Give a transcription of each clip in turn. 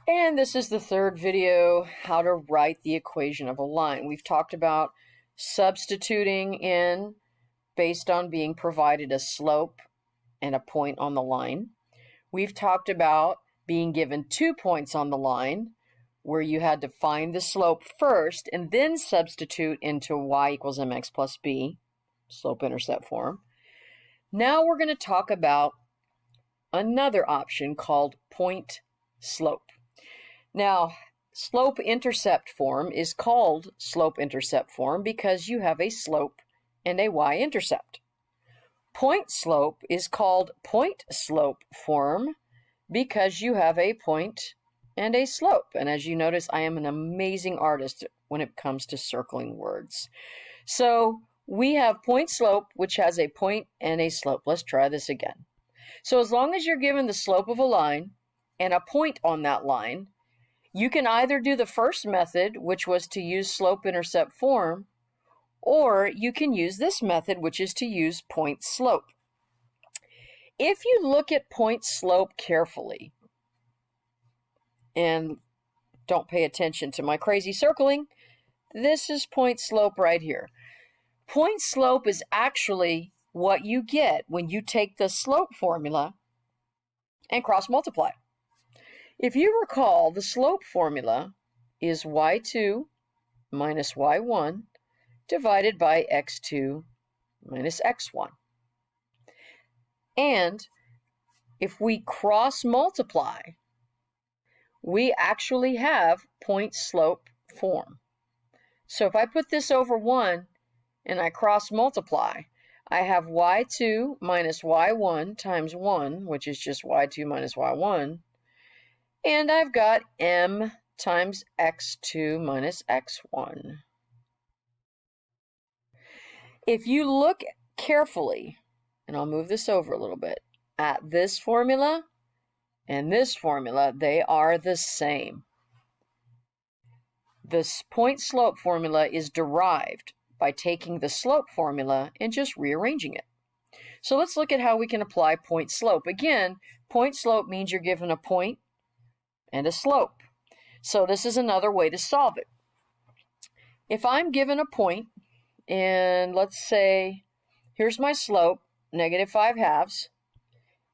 And this is the third video, how to write the equation of a line. We've talked about substituting in based on being provided a slope and a point on the line. We've talked about being given 2 points on the line where you had to find the slope first and then substitute into y equals mx plus b, slope-intercept form. Now we're going to talk about another option called point-slope. Now, slope-intercept form is called slope-intercept form because you have a slope and a y-intercept. Point-slope is called point-slope form because you have a point and a slope. And as you notice, I am an amazing artist when it comes to circling words. So we have point-slope, which has a point and a slope. Let's try this again. So as long as you're given the slope of a line and a point on that line, you can either do the first method, which was to use slope-intercept form, or you can use this method, which is to use point-slope. If you look at point-slope carefully, and don't pay attention to my crazy circling, this is point-slope right here. Point-slope is actually what you get when you take the slope formula and cross-multiply. If you recall, the slope formula is y2 minus y1 divided by x2 minus x1. And if we cross-multiply, we actually have point-slope form. So if I put this over 1 and I cross-multiply, I have y2 minus y1 times 1, which is just y2 minus y1, and I've got m times x2 minus x1. If you look carefully, and I'll move this over a little bit, at this formula and this formula, they are the same. This point-slope formula is derived by taking the slope formula and just rearranging it. So let's look at how we can apply point-slope. Again, point-slope means you're given a point and a slope. So this is another way to solve it. If I'm given a point, and let's say, here's my slope, -5/2,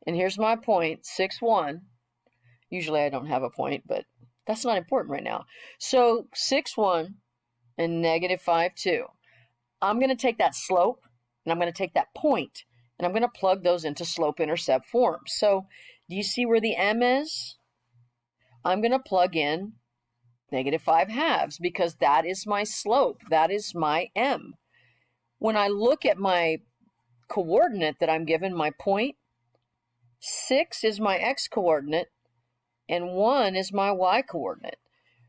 and here's my point, 6, 1. Usually I don't have a point, but that's not important right now. So 6, 1 and -5, 2. I'm going to take that slope, and I'm going to take that point, and I'm going to plug those into slope-intercept form. So do you see where the m is? I'm going to plug in -5/2 because that is my slope. That is my m. When I look at my coordinate that I'm given, my point, 6 is my x-coordinate, and 1 is my y-coordinate.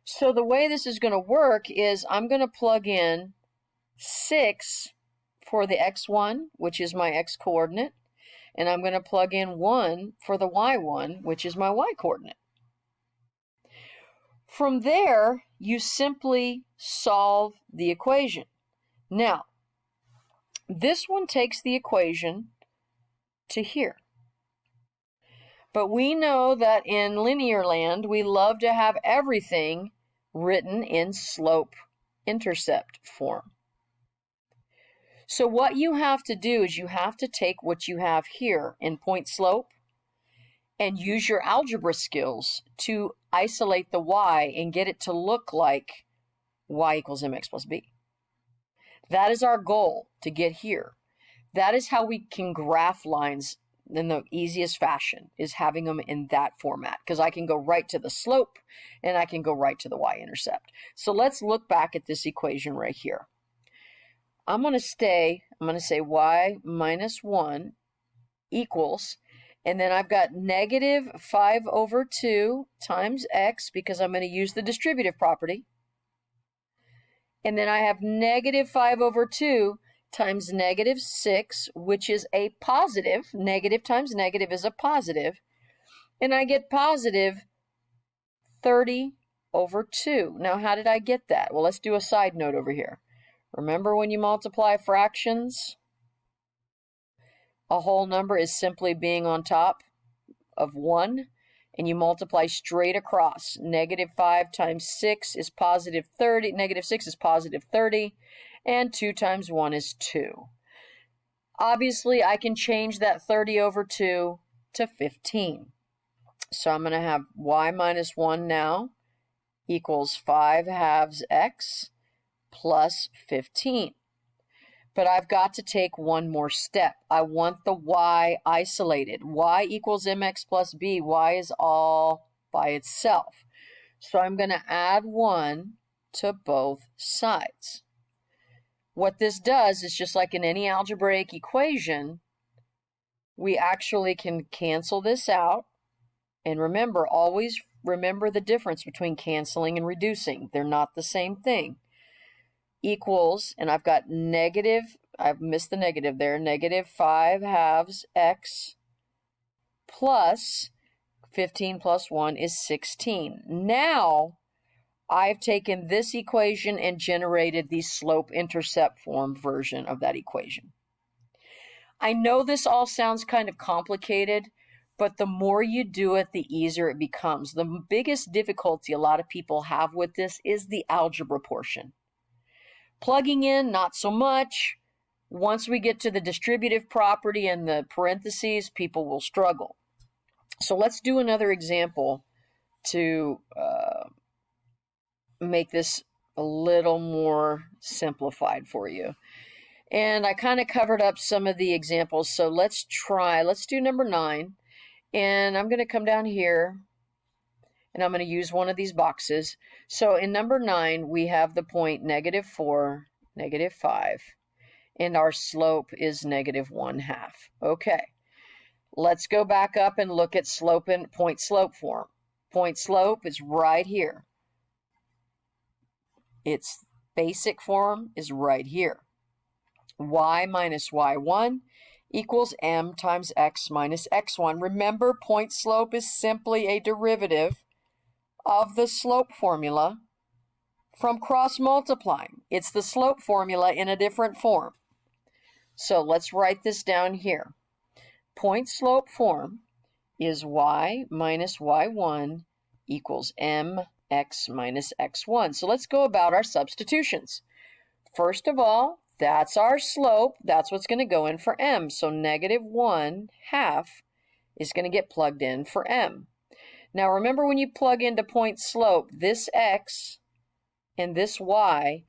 So the way this is going to work is I'm going to plug in 6 for the x1, which is my x-coordinate, and I'm going to plug in 1 for the y1, which is my y-coordinate. From there, you simply solve the equation. Now, this one takes the equation to here. But we know that in linear land, we love to have everything written in slope-intercept form. So what you have to do is you have to take what you have here in point-slope and use your algebra skills to isolate the y and get it to look like y equals mx plus b. That is our goal to get here. That is how we can graph lines in the easiest fashion, is having them in that format, because I can go right to the slope and I can go right to the y-intercept. So let's look back at this equation right here. I'm going to say y minus 1 equals, and then I've got -5/2 times x, because I'm going to use the distributive property. And then I have -5/2 times -6, which is a positive. Negative times negative is a positive. And I get positive 30/2. Now, how did I get that? Well, let's do a side note over here. Remember when you multiply fractions, a whole number is simply being on top of 1, and you multiply straight across. Negative 5 times 6 is positive 30. Negative 6 is positive 30. And 2 times 1 is 2. Obviously, I can change that 30 over 2 to 15. So I'm going to have y minus 1 now equals 5 halves x plus 15. But I've got to take one more step. I want the y isolated. Y equals mx plus b. Y is all by itself. So I'm going to add 1 to both sides. What this does is, just like in any algebraic equation, we actually can cancel this out. And remember, always remember the difference between canceling and reducing. They're not the same thing. Equals, and I've got negative, I've missed the negative there, negative 5 halves x plus 15 plus 1 is 16. Now, I've taken this equation and generated the slope-intercept form version of that equation. I know this all sounds kind of complicated, but the more you do it, the easier it becomes. The biggest difficulty a lot of people have with this is the algebra portion. Plugging in, not so much. Once we get to the distributive property and the parentheses, people will struggle. So let's do another example to make this a little more simplified for you. And I kind of covered up some of the examples, so let's do number 9. And I'm going to come down here, and I'm going to use one of these boxes. So in number 9, we have the point negative 4, negative 5, and our slope is negative 1/2. Okay, let's go back up and look at slope and point slope form. Point slope is right here. Its basic form is right here. Y minus y1 equals m times x minus x1. Remember, point slope is simply a derivative of the slope formula from cross multiplying. It's the slope formula in a different form. So let's write this down here. Point slope form is y minus y1 equals mx minus x1. So let's go about our substitutions. First of all, that's our slope. That's what's going to go in for m. So negative 1/2 is going to get plugged in for m. Now remember, when you plug into point slope, this x and this y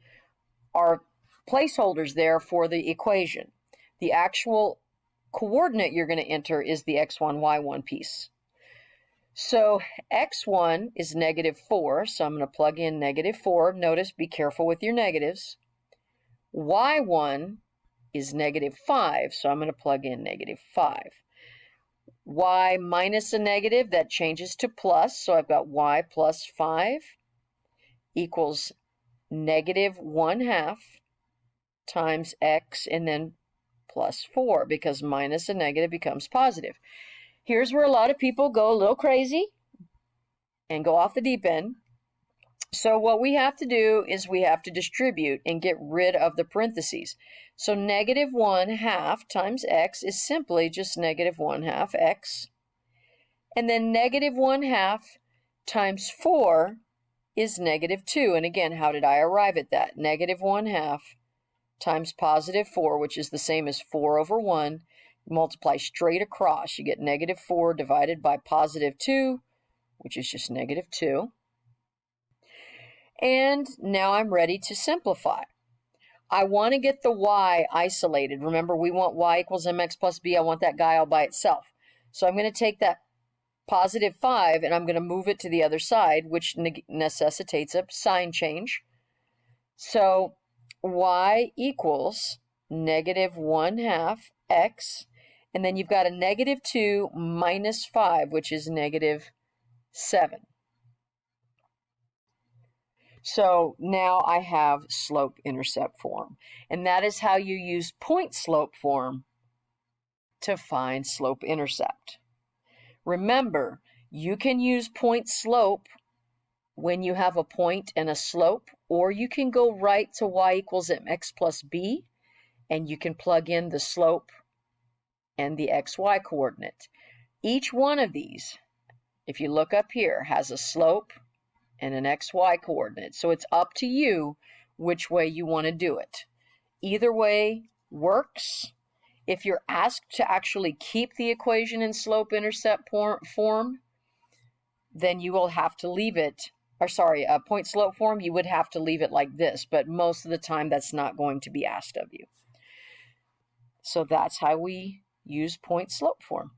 are placeholders there for the equation. The actual coordinate you're going to enter is the x1, y1 piece. So x1 is negative 4, so I'm going to plug in negative 4. Notice, be careful with your negatives. Y1 is negative 5, so I'm going to plug in negative 5. Y minus a negative, that changes to plus, so I've got y plus 5 equals negative 1/2 times x and then plus 4, because minus a negative becomes positive. Here's where a lot of people go a little crazy and go off the deep end. So what we have to do is we have to distribute and get rid of the parentheses. So negative 1/2 times x is simply just negative 1/2 x. And then negative 1/2 times 4 is negative 2. And again, how did I arrive at that? Negative 1/2 times positive 4, which is the same as 4 over 1. Multiply straight across. You get negative 4 divided by positive 2, which is just negative 2. And now I'm ready to simplify. I want to get the y isolated. Remember, we want y equals mx plus b. I want that guy all by itself. So I'm going to take that positive 5 and I'm going to move it to the other side, which necessitates a sign change. So y equals negative 1/2 x, and then you've got a negative 2 minus 5, which is negative 7. So now I have slope-intercept form, and that is how you use point-slope form to find slope-intercept. Remember, you can use point-slope when you have a point and a slope, or you can go right to y equals mx plus b, and you can plug in the slope and the xy coordinate. Each one of these if you look up here, has a slope and an xy coordinate. So it's up to you which way you want to do it. Either way works. If you're asked to actually keep the equation in slope-intercept form, then you will have to leave it, or sorry, point-slope form, you would have to leave it like this, but most of the time that's not going to be asked of you. So that's how we use point-slope form.